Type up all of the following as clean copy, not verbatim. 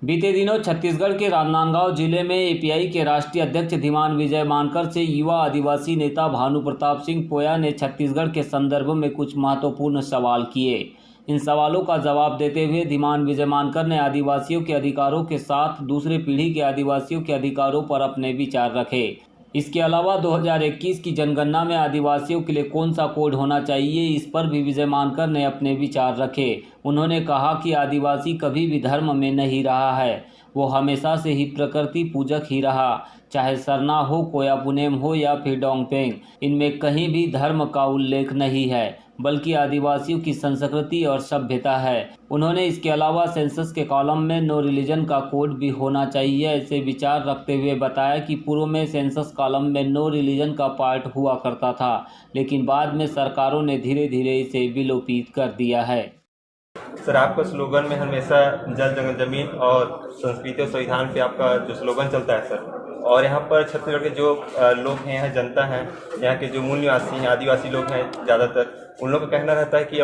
बीते दिनों छत्तीसगढ़ के राजनांदगांव जिले में एपीआई के राष्ट्रीय अध्यक्ष धीमान विजय मानकर से युवा आदिवासी नेता भानु प्रताप सिंह पोया ने छत्तीसगढ़ के संदर्भ में कुछ महत्वपूर्ण सवाल किए। इन सवालों का जवाब देते हुए धीमान विजय मानकर ने आदिवासियों के अधिकारों के साथ दूसरे पीढ़ी के आदिवासियों के अधिकारों पर अपने विचार रखे। इसके अलावा 2021 की जनगणना में आदिवासियों के लिए कौन सा कोड होना चाहिए, इस पर भी विजय मानकर ने अपने विचार रखे। उन्होंने कहा कि आदिवासी कभी भी धर्म में नहीं रहा है, वो हमेशा से ही प्रकृति पूजक ही रहा, चाहे सरना हो, कोयापुनेम हो या फिर डोंगपेंग, इनमें कहीं भी धर्म का उल्लेख नहीं है, बल्कि आदिवासियों की संस्कृति और सभ्यता है। उन्होंने इसके अलावा सेंसस के कॉलम में नो रिलीजन का कोड भी होना चाहिए ऐसे विचार रखते हुए बताया कि पूर्व में सेंसस कॉलम में नो रिलीजन का पार्ट हुआ करता था, लेकिन बाद में सरकारों ने धीरे धीरे इसे विलोपित कर दिया है। सर, आपका स्लोगन में हमेशा जल जंगल जमीन और संस्कृति और संविधान पे आपका जो स्लोगन चलता है सर, और यहाँ पर छत्तीसगढ़ के जो लोग हैं, यहाँ जनता हैं, यहाँ के जो मूल निवासी हैं, आदिवासी लोग हैं ज़्यादातर, उन लोगों का कहना रहता है कि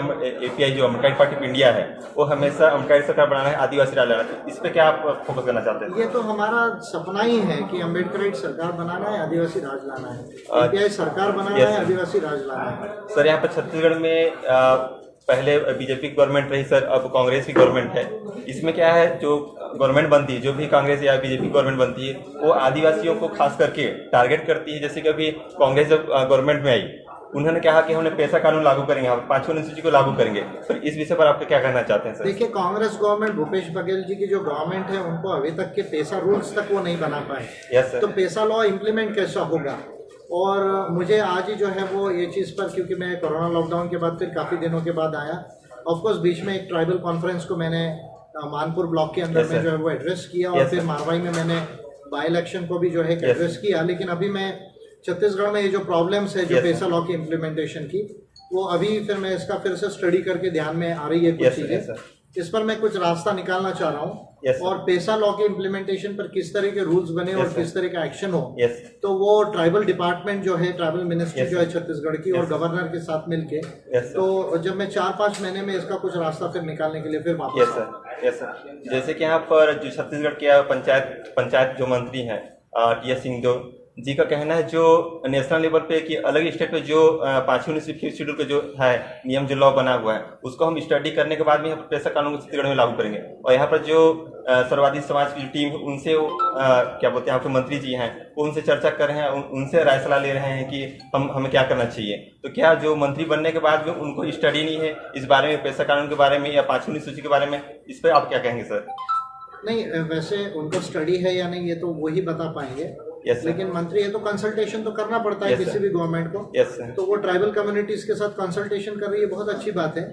एपीआई जो अम्बेडकर पार्टी ऑफ इंडिया है वो हमेशा अम्बेडकर सरकार बनाना है, आदिवासी राज लाना है। इस पर क्या आप फोकस करना चाहते हैं? ये तो हमारा सपना ही है कि अम्बेडकर सरकार बनाना है, आदिवासी राज लाना है, एपीआई सरकार बनाना है, आदिवासी राज लाना है। सर, यहाँ पर छत्तीसगढ़ में पहले बीजेपी की गवर्नमेंट रही सर, अब कांग्रेस की गवर्नमेंट है। इसमें क्या है, जो गवर्नमेंट बनती है, जो भी कांग्रेस या बीजेपी गवर्नमेंट बनती है, वो आदिवासियों को खास करके टारगेट करती है। जैसे कि अभी कांग्रेस जब गवर्नमेंट में आई, उन्होंने कहा कि हमने पैसा कानून लागू करेंगे, हम 5वीं अनुसूची को लागू करेंगे। तो इस विषय पर आप क्या कहना चाहते हैं सर? देखिए, कांग्रेस गवर्नमेंट, भूपेश बघेल जी की जो गवर्नमेंट है, उनको अभी तक के पैसा रूल्स तक वो नहीं बना पाए। Yes sir. तो पैसा लॉ इम्प्लीमेंट कैसा होगा? और मुझे आज ही जो है वो ये चीज़ पर, क्योंकि मैं कोरोना लॉकडाउन के बाद फिर काफ़ी दिनों के बाद आया, ऑफकोर्स बीच में एक ट्राइबल कॉन्फ्रेंस को मैंने मानपुर ब्लॉक के अंदर में जो है वो एड्रेस किया, और फिर मारवाई में मैंने बाई इलेक्शन को भी जो है एड्रेस किया। लेकिन अभी मैं छत्तीसगढ़ में ये जो प्रॉब्लम्स है जो पैसा लॉ की इम्प्लीमेंटेशन की, वो अभी फिर मैं इसका फिर से स्टडी करके ध्यान में आ रही है कुछ चीज़ें, इस पर मैं कुछ रास्ता निकालना चाह रहा हूँ। और पैसा लॉ के इम्प्लीमेंटेशन पर किस तरह के रूल्स बने और किस तरह का एक्शन हो, तो वो ट्राइबल डिपार्टमेंट जो है, ट्राइबल मिनिस्ट्री जो है छत्तीसगढ़ की, और गवर्नर के साथ मिलके, तो जब मैं 4-5 महीने में इसका कुछ रास्ता फिर निकालने के लिए फिर वापस। Yes sir. जैसे कि यहाँ पर जो छत्तीसगढ़ के पंचायत जो मंत्री हैं टी.एस. सिंहदेव जी का कहना है, जो नेशनल लेवल पे कि अलग स्टेट पे जो 5वीं शेड्यूल पे जो है नियम, जो लॉ बना हुआ है, उसको हम स्टडी करने के बाद में पैसा कानून को छत्तीसगढ़ में लागू करेंगे। और यहाँ पर जो सर्ववादी समाज की जो टीम है, उनसे वो क्या बोलते हैं, यहाँ पे मंत्री जी हैं, वो उनसे चर्चा कर रहे हैं, उनसे राय सलाह ले रहे हैं कि हमें क्या करना चाहिए। तो क्या जो मंत्री बनने के बाद में उनको स्टडी नहीं है इस बारे में, पैसा कानून के बारे में या 5वीं सूची के बारे में? इस पर आप क्या कहेंगे सर? नहीं, वैसे उनको स्टडी है या नहीं ये तो वही बता पाएंगे। लेकिन मंत्री है तो कंसल्टेशन तो करना पड़ता है किसी भी गवर्नमेंट को। तो वो ट्राइबल कम्युनिटीज के साथ कंसल्टेशन कर रही है, बहुत अच्छी बात है।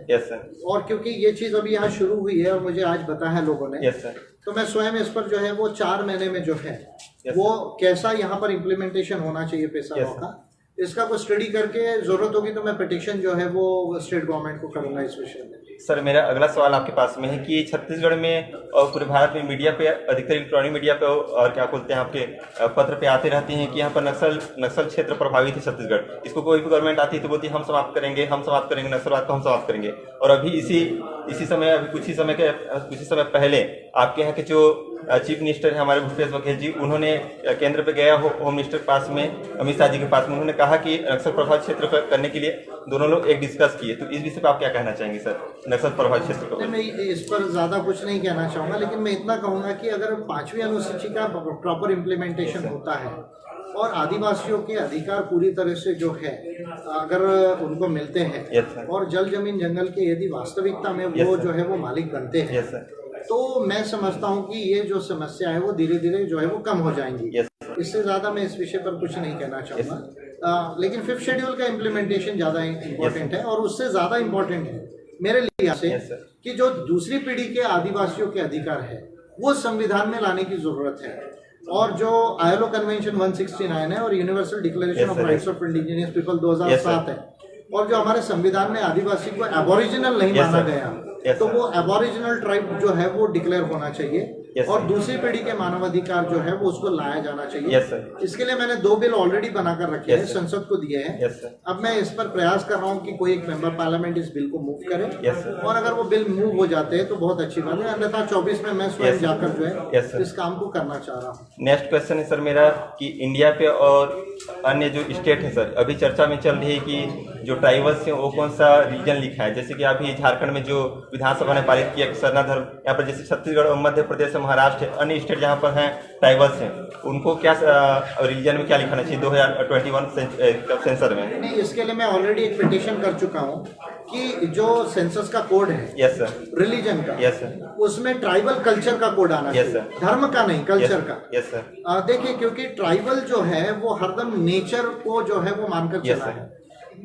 और क्योंकि ये चीज अभी यहाँ शुरू हुई है और मुझे आज बताया है लोगों ने, तो मैं स्वयं इस पर जो है वो 4 महीने में जो है वो कैसा यहाँ पर इम्प्लीमेंटेशन होना चाहिए पैसा लॉ का, इसका कुछ स्टडी करके जरूरत होगी तो मैं पिटिशन जो है वो स्टेट गवर्नमेंट को करूंगा इस विषय में। सर, मेरा अगला सवाल आपके पास में है कि छत्तीसगढ़ में और पूरे भारत में मीडिया पे, अधिकतर इलेक्ट्रॉनिक मीडिया पे और क्या बोलते हैं आपके पत्र पे आते रहती हैं कि यहाँ पर नक्सल क्षेत्र प्रभावित है छत्तीसगढ़। इसको कोई भी गवर्नमेंट आती है तो बोलती है हम समाप्त करेंगे, नक्सलवाद को हम समाप्त करेंगे। और अभी इसी समय, अभी कुछ ही समय पहले आपके यहाँ के जो चीफ मिनिस्टर है हमारे भूपेश बघेल जी, उन्होंने केंद्र पे गया होम मिनिस्टर के पास में, अमित शाह जी के पास में, उन्होंने कहा कि नक्सल प्रभावित क्षेत्र करने के लिए दोनों लोग एक डिस्कस किए। तो इस विषय पर आप क्या कहना चाहेंगे सर, नक्सल प्रभावित क्षेत्र को? मैं इस पर ज़्यादा कुछ नहीं कहना चाहूँगा, लेकिन मैं इतना कहूँगा कि अगर 5वीं अनुसूची का प्रॉपर इम्प्लीमेंटेशन होता है और आदिवासियों के अधिकार पूरी तरह से जो है अगर उनको मिलते हैं, और जल जमीन जंगल के यदि वास्तविकता में वो जो है वो मालिक बनते हैं, तो मैं समझता हूँ कि ये जो समस्या है वो धीरे धीरे जो है वो कम हो जाएंगी। इससे ज़्यादा मैं इस विषय पर कुछ नहीं कहना चाहूँगा। लेकिन 5th शेड्यूल का इम्प्लीमेंटेशन ज़्यादा इम्पोर्टेंट है, और उससे ज़्यादा इम्पोर्टेंट है मेरे लिए से कि जो दूसरी पीढ़ी के आदिवासियों के अधिकार है वो संविधान में लाने की ज़रूरत है। और जो ILO कन्वेंशन 169 है और universal declaration of rights of indigenous people 2007 है, और जो हमारे संविधान में आदिवासी को एबोरिजिनल नहीं माना गया, तो वो एबोरिजिनल ट्राइब जो है वो डिक्लेयर होना चाहिए। Yes, और sir. दूसरी पीढ़ी के मानवाधिकार जो है वो उसको लाया जाना चाहिए। Yes, sir. इसके लिए मैंने 2 बिल ऑलरेडी बनाकर रखे Yes, हैं, sir. संसद को दिए हैं। Yes, sir. अब मैं इस पर प्रयास कर रहा हूँ कि कोई एक मेंबर पार्लियामेंट इस बिल को मूव करे। Yes, sir. और अगर वो बिल मूव हो जाते हैं तो बहुत अच्छी बात है, अन्यथा 24 में मैं स्वयं Yes, sir. जाकर जो है Yes, sir. इस काम को करना चाह रहा हूँ। नेक्स्ट क्वेश्चन है सर मेरा कि इंडिया पे और अन्य जो स्टेट है सर, अभी चर्चा में चल रही है कि जो ट्राइबल्स हैं वो कौन सा रीजन लिखा है। जैसे कि अभी झारखंड में जो विधानसभा ने पारित किया कि सरना धर्म, यहाँ पर जैसे छत्तीसगढ़ और मध्य प्रदेश और महाराष्ट्र है, अन्य स्टेट जहाँ पर हैं ट्राइबल्स हैं, उनको क्या रीजन में क्या लिखाना चाहिए 2021 सेंसर में? नहीं, इसके लिए मैं ऑलरेडी एक पिटीशन कर चुका हूँ कि जो सेंसस का कोड है यस सर। रिलीजन का, यस सर। उसमें ट्राइबल कल्चर का कोड आना Yes, चाहिए, sir. धर्म का नहीं, कल्चर का। Yes sir. देखिए, क्योंकि ट्राइबल जो है वो हरदम नेचर को जो है वो मानकर Yes, चला sir. है,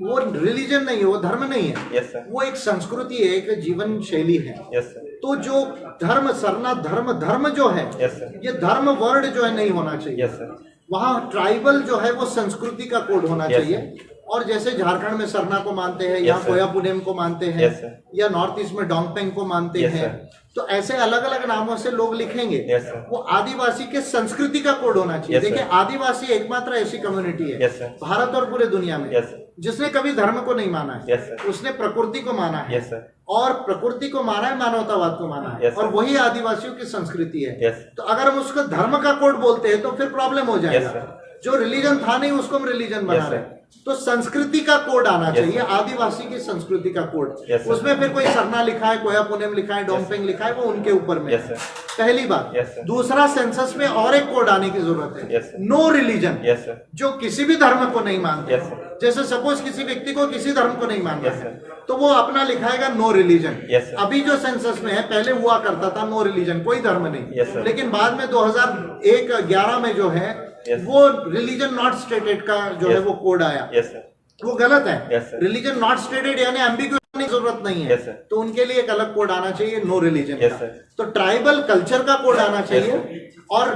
वो रिलीजन नहीं है, वो धर्म नहीं है। Yes sir. वो एक संस्कृति है, एक जीवन शैली है। Yes sir. तो जो धर्म, सरना धर्म जो है, यस सर। ये धर्म वर्ड जो है नहीं होना चाहिए। Yes sir. वहाँ ट्राइबल जो है वो संस्कृति का कोड होना Yes, चाहिए। और जैसे झारखंड में सरना को मानते हैं, Yes, यहाँ sir. कोया पुनेम को मानते हैं, Yes, sir. या नॉर्थ ईस्ट में डोंगपेंग को मानते Yes, हैं, sir. तो ऐसे अलग अलग नामों से लोग लिखेंगे। Yes, sir. वो आदिवासी के संस्कृति का कोड होना चाहिए। Yes, sir. देखिए, आदिवासी एकमात्र ऐसी कम्युनिटी है Yes, sir. भारत और पूरे दुनिया में Yes, sir. जिसने कभी धर्म को नहीं माना है। Yes, sir. उसने प्रकृति को माना है। Yes, sir. और प्रकृति को माना है, मानवतावाद को माना है। Yes, sir. और वही आदिवासियों की संस्कृति है। Yes. तो अगर हम उसको धर्म का कोड बोलते हैं तो फिर प्रॉब्लम हो जाएगा। Yes, sir. जो रिलीजन था नहीं उसको हम रिलीजन बना Yes, रहे sir. हैं। तो संस्कृति का कोड आना Yes, चाहिए, sir. आदिवासी की संस्कृति का कोड। Yes, sir. उसमें फिर कोई सरना लिखा है, कोया पुनेम लिखा है, डोंगपेंग लिखा है, वो उनके ऊपर में। Yes, sir. पहली बात। Yes, sir. दूसरा, सेंसस में और एक कोड आने की जरूरत है। Yes, sir. No religion. Yes, sir. जो किसी भी धर्म को नहीं मानते। Yes, sir. जैसे सपोज किसी व्यक्ति को किसी धर्म को नहीं मानना Yes, है, sir. तो वो अपना लिखाएगा नो रिलीजन। Yes, sir. अभी जो सेंसस में है, पहले हुआ करता था नो रिलीजन, कोई धर्म नहीं। Yes, sir. लेकिन बाद में 2011 में जो है Yes. वो रिलीजन नॉट स्टेटेड का जो है Yes. वो कोड आया। Yes, sir. वो गलत है। Yes, sir. Religion not stated यानी एम्बिग्यूटी की जरूरत नहीं है। Yes, sir. तो उनके लिए एक अलग कोड आना चाहिए, नो रिलीजन Yes, का। sir. तो ट्राइबल कल्चर का कोड आना चाहिए sir. और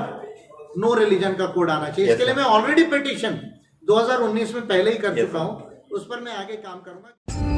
नो रिलीजन का कोड आना चाहिए। Yes, इसके लिए sir. मैं ऑलरेडी पिटीशन 2019 में पहले ही कर Yes, चुका sir. हूँ, उस पर मैं आगे काम करूंगा।